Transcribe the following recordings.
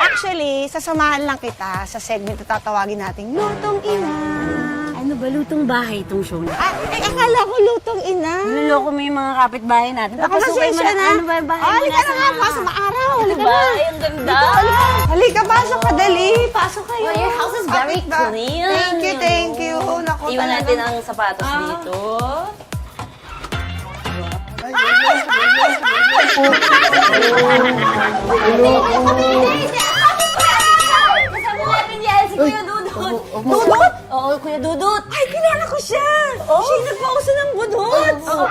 Actually, sasamahan lang kita sa segment na tatawagin nating Lutong Ina. Ano ba, lutong bahay itong show na? Akala ko Lutong Ina. Niloloko mo yung mga kapitbahay natin. Ako Papasukin mo na. Ano ba yung bahay mo Halika nasa na nga, pasok maaraw. Halika na. Bahay, ang ganda. Halika, pasok ka, dali. Pasok kayo. Oh, your house is very Kapit ba? clean. Thank you, thank you. Naku, Iwan talagang- natin ang sapatos dito. Kasama natin yan, si Kuya Dudut. Dudut? Oo, Kuya Dudut. Ay, kilala ko siya. Siya yung nagpauso ng budot. Oo.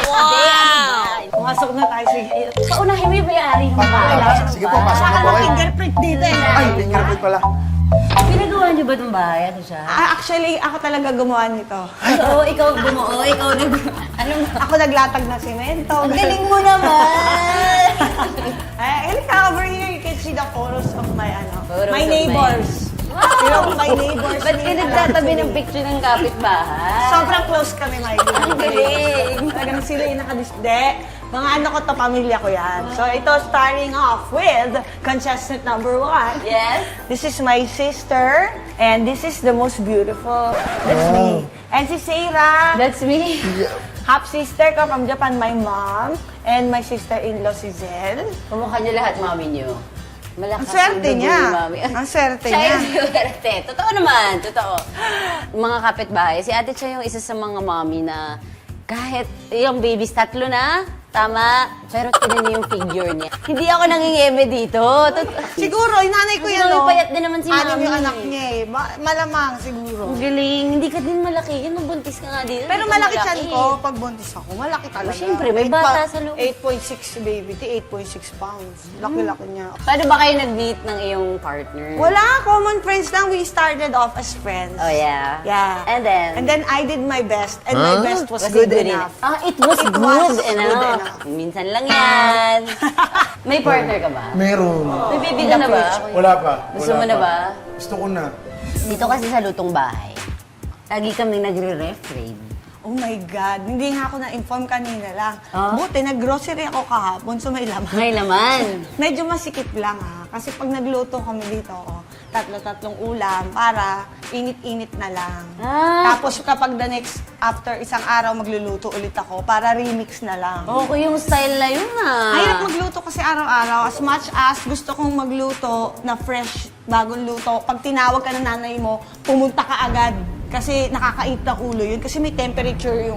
Wow! Pumasok na tayo, sige. Paunahin mo yung may-ari ng bahay. Sige po, pasok na po kayo. Fingerprint dito eh. Ay, fingerprint pala. Pinagawa niyo ba itong bahay? Ano siya? Actually, ako talaga gumawa nito. Oo, ikaw bumuo, ikaw nag... Ano mo? Ako naglatag ng semento. Ang galing mo naman! Halika over here, you can see the photos of my Photos my of neighbors. You know, my neighbors. Ba't ka nagtatabi ng picture ng kapitbahay? Sobrang close kami, my neighbors. Ang galing! Talagang sila yung nakadisde. Mga ano ko to, pamilya ko yan. So ito, starting off with contestant number 1. Yes? This is my sister, and this is the most beautiful. That's me. And si Sarah, That's me. half-sister ko from Japan, my mom, and my sister-in-law si Zel. Kumukha niyo lahat, mami niyo. Ang Malakas swerte yung dugo niya. ni mami. Ang swerte Siya niya. yung swerte. Totoo naman, totoo. Mga kapitbahay, si ate siya yung isa sa mga mami na kahit yung babies, 3 na, tama, pero tinan niyo yung figure niya. Hindi ako nangingeme dito. Siguro, yung nanay ko Kasi yan, mami, no? payat din naman si Anim mami. yung anak niya eh. Malamang siguro. Ang galing. Hindi ka din malaki. Yan, buntis ka nga dito. Pero Hindi ka malaki malaki. tiyan ko pag buntis ako. Malaki talaga. Siyempre, may bata sa loob. 8.6 baby, 8.6 pounds. Laki-laki niya. Paano ba kayo nag-meet ng iyong partner? Wala, common friends lang. We started off as friends. Oh, yeah? Yeah. And then I did my best, and my best was it good enough. It was It good was enough. good enough. Minsan lang yan. May partner ka ba? Meron. May baby ka na ba? Wala pa. Gusto wala mo na pa. ba? Gusto ko na. Dito kasi sa lutong bahay, lagi kami nagre-refrain. Oh my God, hindi nga ako na-inform kanina lang. Ah? Buti, nag-grocery ako kahapon, so may laman. May laman. Medyo masikip lang ha. Kasi pag nagluto kami dito, tatlo-tatlong ulam para init-init na lang. Ah. Tapos kapag the next, after isang araw, magluluto ulit ako para remix na lang. Okay yung style na yun ah. Mahirap magluto kasi araw-araw. As much as gusto kong magluto na fresh, bagong luto, pag tinawag ka ng nanay mo, pumunta ka agad. Kasi nakakainit ng ulo yun. Kasi may temperature yung